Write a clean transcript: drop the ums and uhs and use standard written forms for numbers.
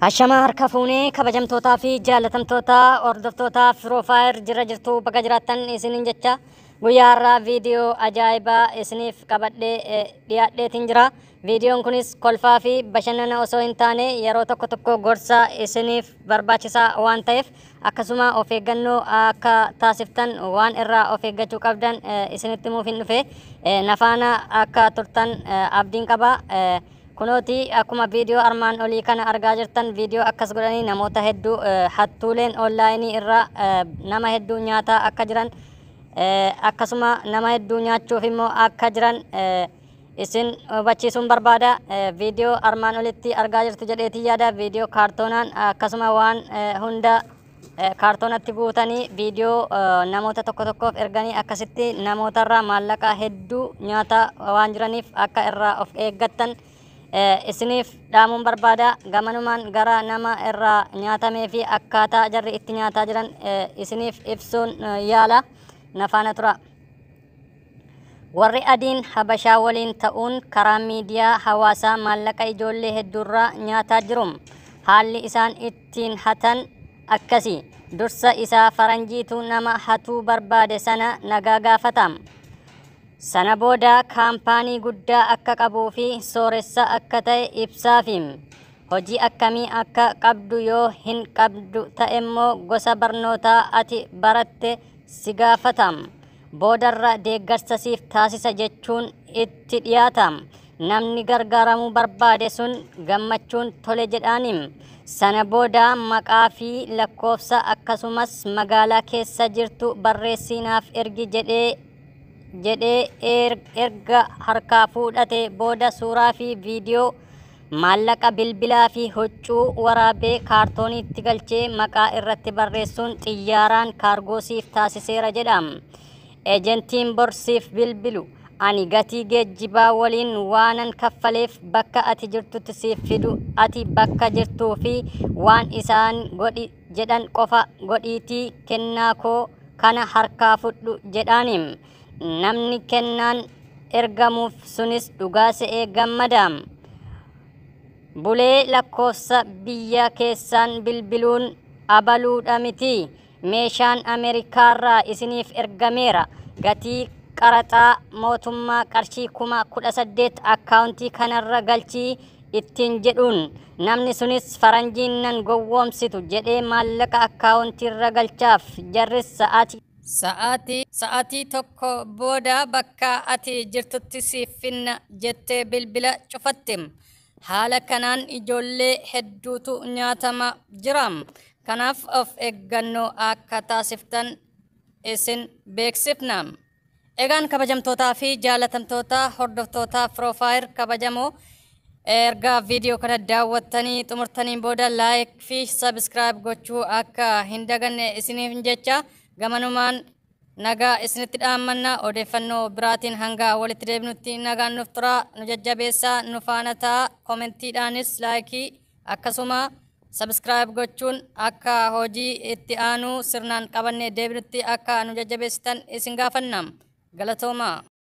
Ashama harka fuunee kabajamtootaa fi jaallatamtoota hordoftoota Firoofaayir jira jirtu bakka jiraattan isiniin jecha guyyaa irraa viidiyoo ajaa'ibaa isiniif qabadhee dhiyaadheetiin jira. Viidiyoon kunis kolfaa fi bashannana osoo hin taane yeroo tokko tokko gorsa isiniif barbaachisaa waan ta'eef akkasuma of eeggannoo akka taasiftan waan irraa of eeggachuu qabdan isinitti himuuf hin dhufe nafaana akka turtan abdiin qaba. Kunooti akkuma viidiyoo armaan olii kana argaa jirtan viidiyoo akkas godhanii namoota hedduu hattuuleen onlaayinii irraa nama hedduu nyaataa akka jiran akkasuma nama hedduu nyaachuuf immoo akka jiran isin hubachiisuun barbaada. Viidiyoo armaan olitti argaa jirtu jedheetii yaada. Viidiyoo kaartoonaan akkasuma waan hunda kaartoonatti guutanii viidiyoo namoota tokko tokkoof erganii akkasitti namootarraa maallaqa hedduu nyaataa waan jiraniif akka irraa of eeggattan isiniif dhaamuun barbaada. Gamanumaan gara nama irraa nyaatamee fi akkaataa jarri itti nyaataa jiran isiniif ibsuun yaala. Nafaana tura. Warri adiin Habashaa waliin ta'uun karaa miidiyaa hawaasaa maallaqa ijoollee hedduurraa nyaataa jiru. Haalli isaan ittiin hatan akkasi. Dursa isaa faranjiitu nama hatuu barbaade sana nagaa gaafata. Sana booda kaampaanii guddaa akka qabuu fi sooressa akka ta'e ibsaafi. Hojii akkamii akka qabdu yoo hin qabdu ta'e immoo gosa barnootaa ati baratte si gaafata. Boodarra deeggarsa siif taasisa jechuun itti dhiyaata. Namni gargaaramuu barbaade sun gammachuun tole jedhaani. Sana booda maqaa fi lakkoofsa akkasumas magaalaa keessa jirtu barreessinaaf ergi jedhee erga harkaa fuudhate booda suuraa fi viidiyoo maallaqa bilbilaa fi huccuu waraabee kaartooniitti galchee maqaa irratti barreessuun xiyyaaraan kaargoosiif taasiseera jedha. Ejentiin borsiif bilbilu ani gatii geejjibaa waliin waanan kaffaleef bakka ati jirtutti siif fidu ati bakka jirtuu fi waan isaan godhi jedhan qofa godhiitii kennaa koo kana harkaa fudhu jedhaani. Namni kennaan ergamuuf sunis dhugaa se'ee gammada. Bulee lakkoofsa biyya keessaan bilbiluun abaluudha miti. Meeshaan Ameerikaarraa isiniif ergameera. Gatii qaraxaa mootummaa qarshii 18,000 akkaawuntii kanarra galchii ittiin jedhuun namni sunis faranjiin nan gowwoomsitu jedhee maallaqa akkaawuntiirra galchaaf. Jarris sa'aatii tokko booda bakka ati jirtutti siif finna jettee bilbila cufatte. Haala kanaan ijoollee hedduutu nyaatama jira. Kanaaf of eeggannoo akka taasiftan isin beeksifna. Egaan kabajamtootaa fi jaalatamtoota hordoftoota Firoofaayir kabajamoo erga viidiyoo kana daawwattanii xumurtanii booda laayik fi sabiskiraayib gochuu akka hin daganne isiniif jecha gamanumaan nagaa isinitti dhaammanna. Odeeffannoo biraatiin hanga walitti deebinutti nagaan nuuf tura. Nu jajjabeessaa, nu faana ta'a. Koomentiidhaanis laayikii akkasuma sabiskiraayib gochuun akka hojii itti aanu sirnaan qabannee deebinutti akka nu jajjabeessitan isin gaafanna. Galatooma.